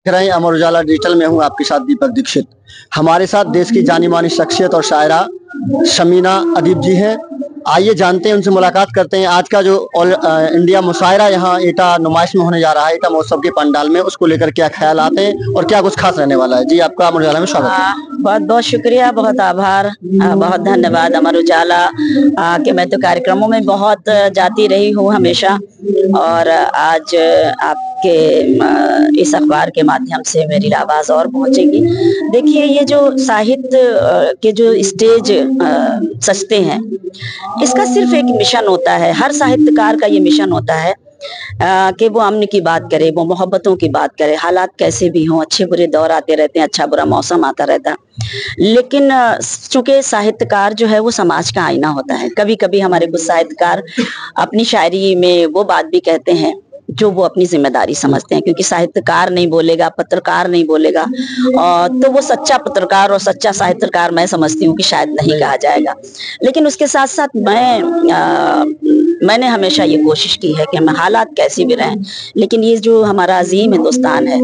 देख रहे हैं अमर उजाला डिजिटल में हूँ आपके साथ दीपक दीक्षित। हमारे साथ देश की जानी मानी शख्सियत और शायरा शमीना अदीब जी हैं। आइए जानते हैं, उनसे मुलाकात करते हैं। आज का जो ऑल इंडिया मुशायरा यहाँ एटा नुमाइश में होने जा रहा है, एटा महोत्सव के पंडाल में, उसको लेकर क्या ख्याल आते हैं और क्या कुछ खास रहने वाला है। जी, आपका अमर उजाला में स्वागत है। बहुत बहुत शुक्रिया, बहुत आभार, बहुत धन्यवाद अमर उजाला के मैं तो कार्यक्रमों में बहुत जाती रही हूँ हमेशा, और आज आपके इस अखबार के माध्यम से मेरी आवाज और पहुंचेगी। देखिए, ये जो साहित्य के जो स्टेज सजते हैं, इसका सिर्फ एक मिशन होता है, हर साहित्यकार का ये मिशन होता है कि वो अमन की बात करे, वो मोहब्बतों की बात करे। हालात कैसे भी हों, अच्छे बुरे दौर आते रहते हैं, अच्छा बुरा मौसम आता रहता है, लेकिन चूंकि साहित्यकार जो है वो समाज का आईना होता है। कभी कभी हमारे कुछ साहित्यकार अपनी शायरी में वो बात भी कहते हैं जो वो अपनी जिम्मेदारी समझते हैं, क्योंकि साहित्यकार नहीं बोलेगा, पत्रकार नहीं बोलेगा, तो वो सच्चा पत्रकार और सच्चा साहित्यकार मैं समझती हूँ कि शायद नहीं कहा जाएगा। लेकिन उसके साथ साथ मैंने हमेशा ये कोशिश की है कि हम हालात कैसे भी रहें, लेकिन ये जो हमारा अजीम हिंदुस्तान है,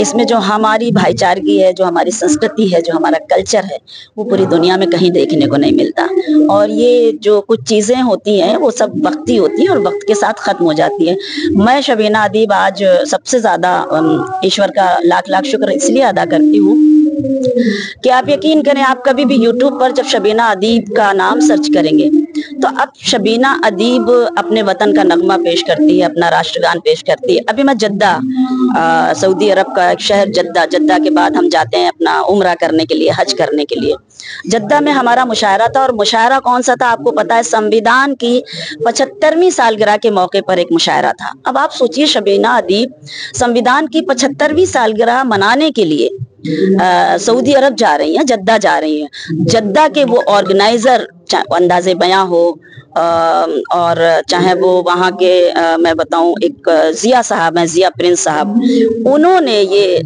इसमें जो हमारी भाईचारगी है, जो हमारी संस्कृति है, जो हमारा कल्चर है, वो पूरी दुनिया में कहीं देखने को नहीं मिलता। और ये जो कुछ चीजें होती हैं वो सब वक्ती होती हैं और वक्त के साथ खत्म हो जाती है। मैं शबीना अदीब आज सबसे ज्यादा ईश्वर का लाख लाख शुक्र इसलिए अदा करती हूँ कि आप यकीन करें, आप कभी भी यूट्यूब पर जब शबीना अदीब का नाम सर्च करेंगे तो अब शबीना अदीब अपने वतन का नगमा पेश करती है, अपना राष्ट्रगान पेश करती है। अभी मैं जद्दा, सऊदी अरब का एक शहर जद्दा के बाद हम जाते हैं अपना उम्रा करने के लिए, हज करने के लिए। जद्दा में हमारा मुशायरा था, और मुशायरा कौन सा था आपको पता है, संविधान की 75वीं सालगिरह के मौके पर एक मुशायरा था। अब आप सोचिए, शबीना अदीब संविधान की 75वीं सालगिरह मनाने के लिए सऊदी अरब जा रही हैं, जद्दा जा रही हैं। जद्दा के वो ऑर्गेनाइजर, अंदाजे बयां हो और चाहे वो वहाँ के मैं बताऊं, एक जिया साहब हैं, जिया प्रिंस साहब, उन्होंने ये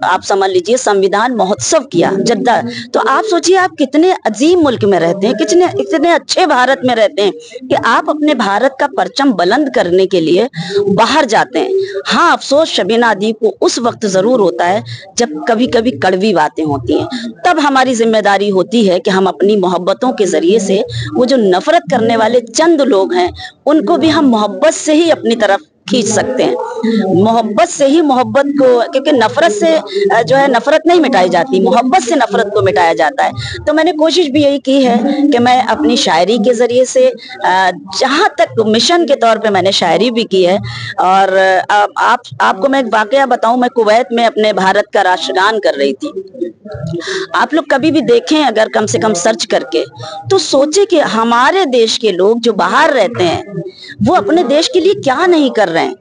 आप समझ लीजिए संविधान महोत्सव किया जद्दा। तो आप सोचिए, आप कितने अजीम मुल्क में रहते हैं, कितने अच्छे भारत में रहते हैं कि आप अपने भारत का परचम बुलंद करने के लिए बाहर जाते हैं। हाँ, अफसोस शबीना अदीब को उस वक्त जरूर होता है जब कभी कभी कड़वी बातें होती हैं, तब हमारी जिम्मेदारी होती है कि हम अपनी मोहब्बतों के जरिए से वो जो नफरत करने वाले चंद लोग हैं उनको भी हम मोहब्बत से ही अपनी तरफ खींच सकते हैं। मोहब्बत से ही मोहब्बत को, क्योंकि नफरत से जो है नफरत नहीं मिटाई जाती, मोहब्बत से नफरत को मिटाया जाता है। तो मैंने कोशिश भी यही की है कि मैं अपनी शायरी के जरिए से, जहां तक मिशन के तौर पे मैंने शायरी भी की है। और आपको मैं एक वाकया बताऊं, मैं कुवैत में अपने भारत का राष्ट्रगान कर रही थी। आप लोग कभी भी देखें, अगर कम से कम सर्च करके, तो सोचे कि हमारे देश के लोग जो बाहर रहते हैं वो अपने देश के लिए क्या नहीं कर रहे हैं।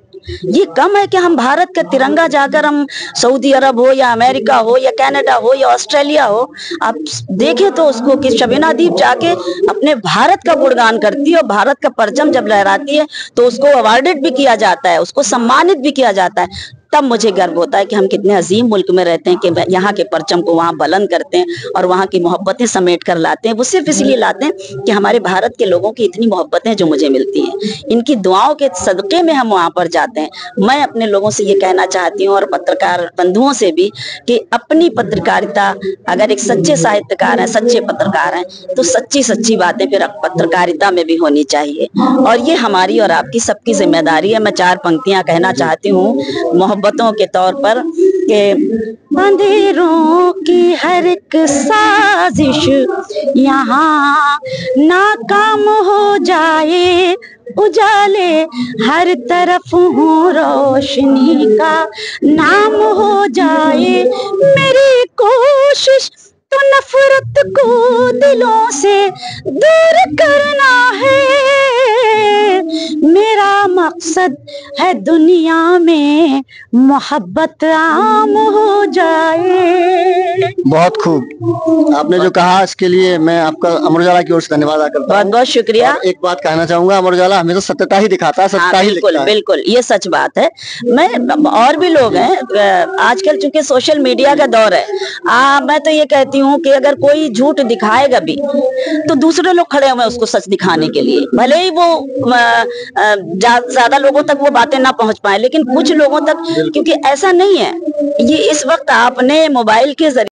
ये कम है कि हम भारत का तिरंगा जाकर हम सऊदी अरब हो या अमेरिका हो या कनाडा हो या ऑस्ट्रेलिया हो, आप देखें तो उसको कि शबीना अदीब जाके अपने भारत का गुणगान करती है और भारत का परचम जब लहराती है तो उसको अवार्डेड भी किया जाता है, उसको सम्मानित भी किया जाता है। तब मुझे गर्व होता है कि हम कितने अजीम मुल्क में रहते हैं कि यहाँ के परचम को वहाँ बुलंद करते हैं और वहाँ की मोहब्बतें समेट कर लाते हैं। वो सिर्फ इसलिए लाते हैं कि हमारे भारत के लोगों की इतनी मोहब्बतें जो मुझे मिलती हैं, इनकी दुआओं के सदक़े में हम वहाँ पर जाते हैं। मैं अपने लोगों से ये कहना चाहती हूँ और पत्रकार बंधुओं से भी कि अपनी पत्रकारिता, अगर एक सच्चे साहित्यकार हैं, सच्चे पत्रकार हैं, तो सच्ची बातें फिर पत्रकारिता में भी होनी चाहिए। और ये हमारी और आपकी सबकी जिम्मेदारी है। मैं 4 पंक्तियां कहना चाहती हूँ मोहब्बतों के तौर पर कि अंधेरों की हर एक साजिश यहाँ नाकाम हो जाए, उजाले हर तरफ हूँ रोशनी का नाम हो जाए। मेरी कोशिश तो नफरत को दिलों से दूर करना है, मेरा मकसद है दुनिया में मोहब्बत आम हो जाए। बहुत खूब आपने जो कहा, इसके लिए मैं आपका अमर उजाला की ओर से धन्यवाद करता हूं। बहुत बहुत शुक्रिया। एक बात कहना चाहूंगा, अमर उजाला हमें तो सत्यता ही दिखाता है, सत्यता ही लिखता है। बिल्कुल ये सच बात है। मैं और भी लोग हैं, आजकल चूंकि सोशल मीडिया का दौर है, मैं तो ये कहती हूँ कि अगर कोई झूठ दिखाएगा भी तो दूसरे लोग खड़े हुए उसको सच दिखाने के लिए, भले ही वो ज्यादा लोगों तक वो बातें ना पहुंच पाए, लेकिन कुछ लोगों तक, क्योंकि ऐसा नहीं है, ये इस वक्त आपने मोबाइल के जरिए